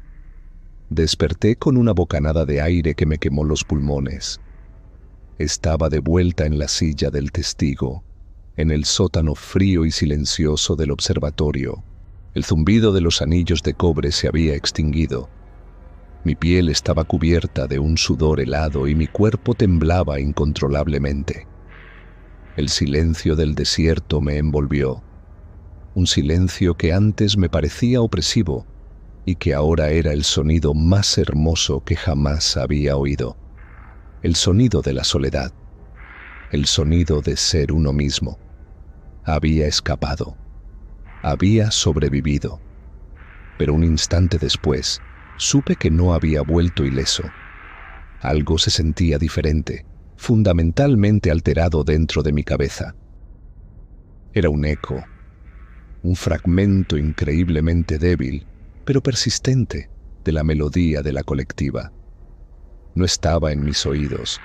Desperté con una bocanada de aire que me quemó los pulmones. Estaba de vuelta en la silla del testigo, en el sótano frío y silencioso del observatorio. El zumbido de los anillos de cobre se había extinguido. Mi piel estaba cubierta de un sudor helado y mi cuerpo temblaba incontrolablemente. El silencio del desierto me envolvió, un silencio que antes me parecía opresivo y que ahora era el sonido más hermoso que jamás había oído. El sonido de la soledad, el sonido de ser uno mismo. Había escapado, había sobrevivido, pero un instante después supe que no había vuelto ileso. Algo se sentía diferente, fundamentalmente alterado dentro de mi cabeza. Era un eco, un fragmento increíblemente débil, pero persistente, de la melodía de la colectiva. No estaba en mis oídos.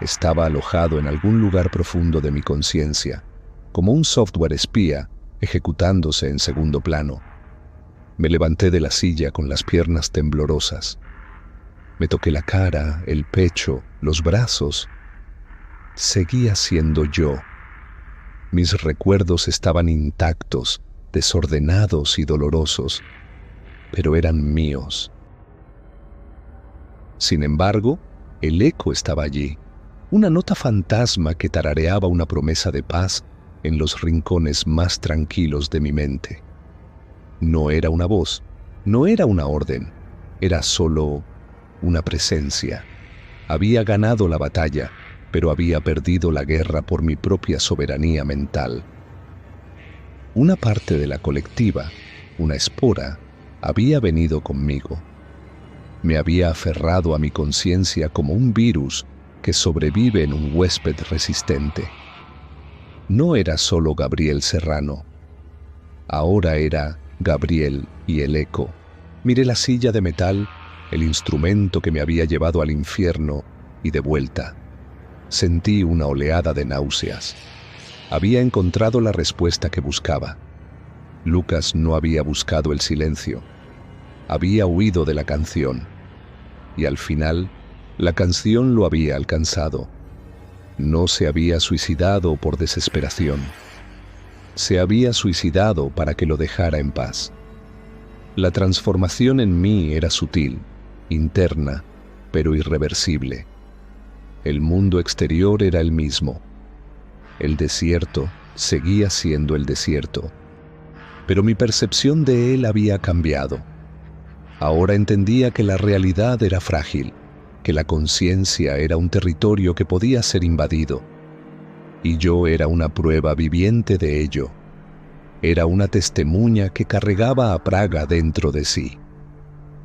Estaba alojado en algún lugar profundo de mi conciencia, como un software espía ejecutándose en segundo plano. Me levanté de la silla con las piernas temblorosas. Me toqué la cara, el pecho, los brazos. Seguía siendo yo. Mis recuerdos estaban intactos, desordenados y dolorosos, pero eran míos. Sin embargo, el eco estaba allí, una nota fantasma que tarareaba una promesa de paz en los rincones más tranquilos de mi mente. No era una voz, no era una orden, era solo una presencia. Había ganado la batalla, pero había perdido la guerra por mi propia soberanía mental. Una parte de la colectiva, una espora, había venido conmigo. Me había aferrado a mi conciencia como un virus que sobrevive en un huésped resistente. No era solo Gabriel Serrano. Ahora era Gabriel y el eco. Miré la silla de metal, el instrumento que me había llevado al infierno y de vuelta. Sentí una oleada de náuseas. Había encontrado la respuesta que buscaba. Lucas no había buscado el silencio. Había huido de la canción. Y al final, la canción lo había alcanzado. No se había suicidado por desesperación. Se había suicidado para que lo dejara en paz. La transformación en mí era sutil, interna, pero irreversible. El mundo exterior era el mismo. El desierto seguía siendo el desierto. pero mi percepción de él había cambiado. Ahora entendía que la realidad era frágil, que la conciencia era un territorio que podía ser invadido, y yo era una prueba viviente de ello. Era una testemuña que cargaba a Praga dentro de sí.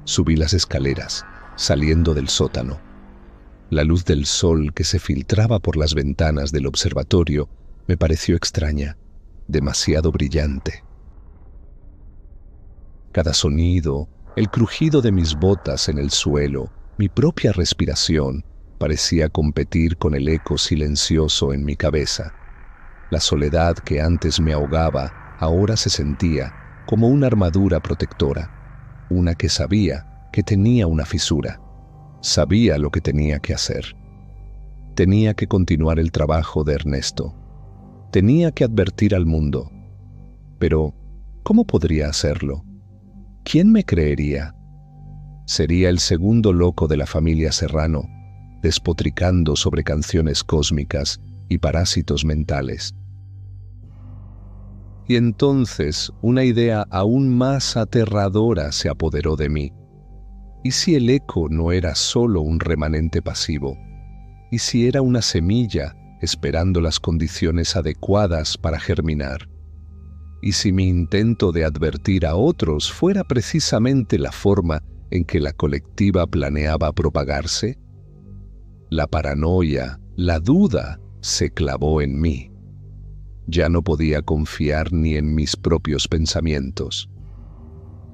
Subí las escaleras, saliendo del sótano. La luz del sol que se filtraba por las ventanas del observatorio me pareció extraña, demasiado brillante. Cada sonido, el crujido de mis botas en el suelo, mi propia respiración, parecía competir con el eco silencioso en mi cabeza. La soledad que antes me ahogaba, ahora se sentía como una armadura protectora, una que sabía que tenía una fisura. Sabía lo que tenía que hacer. Tenía que continuar el trabajo de Ernesto. Tenía que advertir al mundo. Pero, ¿cómo podría hacerlo? ¿Quién me creería? Sería el segundo loco de la familia Serrano, despotricando sobre canciones cósmicas y parásitos mentales. Y entonces una idea aún más aterradora se apoderó de mí. ¿Y si el eco no era solo un remanente pasivo? ¿Y si era una semilla esperando las condiciones adecuadas para germinar? ¿Y si mi intento de advertir a otros fuera precisamente la forma en que la colectiva planeaba propagarse? La paranoia, la duda, se clavó en mí. Ya no podía confiar ni en mis propios pensamientos.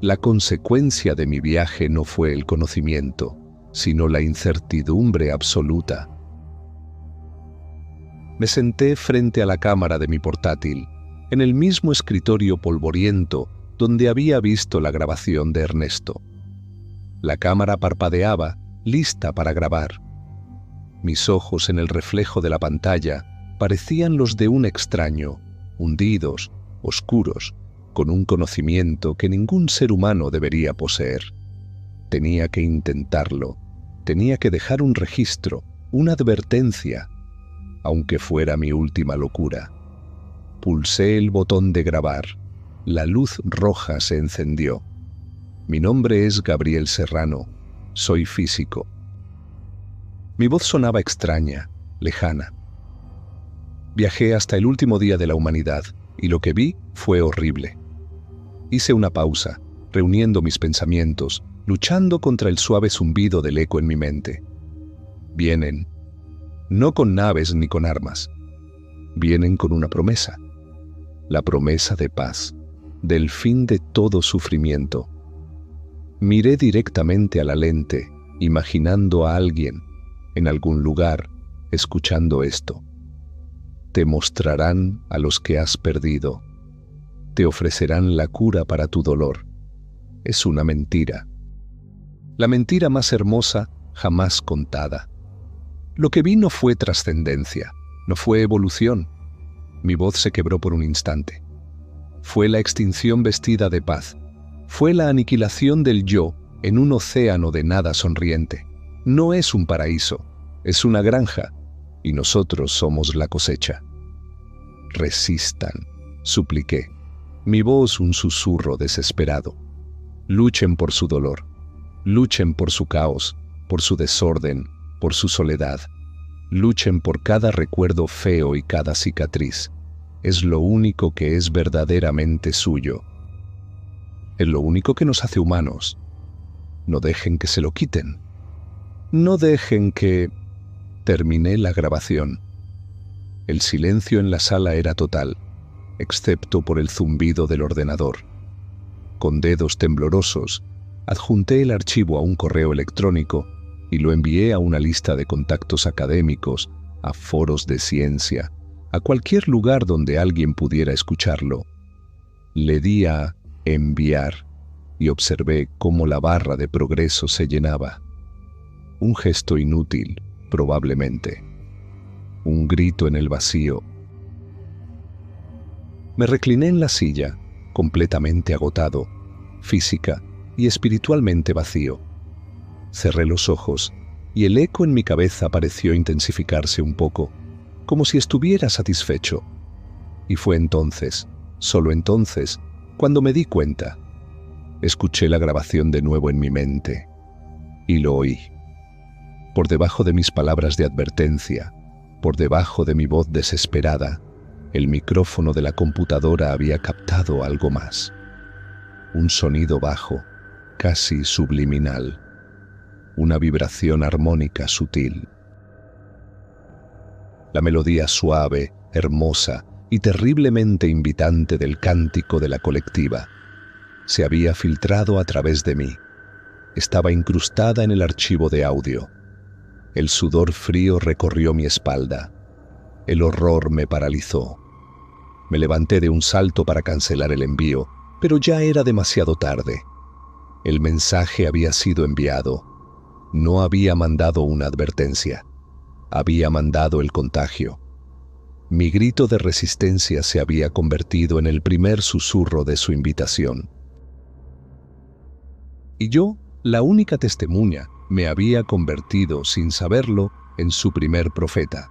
La consecuencia de mi viaje no fue el conocimiento, sino la incertidumbre absoluta. Me senté frente a la cámara de mi portátil, en el mismo escritorio polvoriento donde había visto la grabación de Ernesto. La cámara parpadeaba, lista para grabar. Mis ojos en el reflejo de la pantalla parecían los de un extraño, hundidos, oscuros, con un conocimiento que ningún ser humano debería poseer. Tenía que intentarlo, tenía que dejar un registro, una advertencia, aunque fuera mi última locura. Pulsé el botón de grabar. La luz roja se encendió. Mi nombre es Gabriel Serrano. Soy físico. Mi voz sonaba extraña, lejana. Viajé hasta el último día de la humanidad y lo que vi fue horrible. Hice una pausa, reuniendo mis pensamientos, luchando contra el suave zumbido del eco en mi mente. Vienen, no con naves ni con armas. Vienen con una promesa. La promesa de paz, del fin de todo sufrimiento. Miré directamente a la lente, imaginando a alguien, en algún lugar, escuchando esto. Te mostrarán a los que has perdido. Te ofrecerán la cura para tu dolor. Es una mentira. La mentira más hermosa jamás contada. Lo que vi no fue trascendencia, no fue evolución. Mi voz se quebró por un instante. Fue la extinción vestida de paz. Fue la aniquilación del yo en un océano de nada sonriente. No es un paraíso, es una granja, y nosotros somos la cosecha. Resistan, supliqué, mi voz un susurro desesperado. Luchen por su dolor, luchen por su caos, por su desorden, por su soledad. Luchen por cada recuerdo feo y cada cicatriz. Es lo único que es verdaderamente suyo. Es lo único que nos hace humanos. No dejen que se lo quiten. No dejen que... Terminé la grabación. El silencio en la sala era total, excepto por el zumbido del ordenador. Con dedos temblorosos, adjunté el archivo a un correo electrónico y lo envié a una lista de contactos académicos, a foros de ciencia, a cualquier lugar donde alguien pudiera escucharlo. Le di a enviar y observé cómo la barra de progreso se llenaba. Un gesto inútil, probablemente. Un grito en el vacío. Me recliné en la silla, completamente agotado, física y espiritualmente vacío. Cerré los ojos y el eco en mi cabeza pareció intensificarse un poco, como si estuviera satisfecho. Y fue entonces, solo entonces, Cuando me di cuenta, escuché la grabación de nuevo en mi mente y lo oí. Por debajo de mis palabras de advertencia, por debajo de mi voz desesperada, el micrófono de la computadora había captado algo más. Un sonido bajo, casi subliminal. Una vibración armónica sutil. La melodía suave, hermosa y terriblemente invitante del cántico de la colectiva se había filtrado a través de mí. Estaba incrustada en el archivo de audio. El sudor frío recorrió mi espalda. El horror me paralizó. Me levanté de un salto para cancelar el envío, pero ya era demasiado tarde. El mensaje había sido enviado. No había mandado una advertencia. Había mandado el contagio. Mi grito de resistencia se había convertido en el primer susurro de su invitación. Y yo, la única testimonia, me había convertido, sin saberlo, en su primer profeta.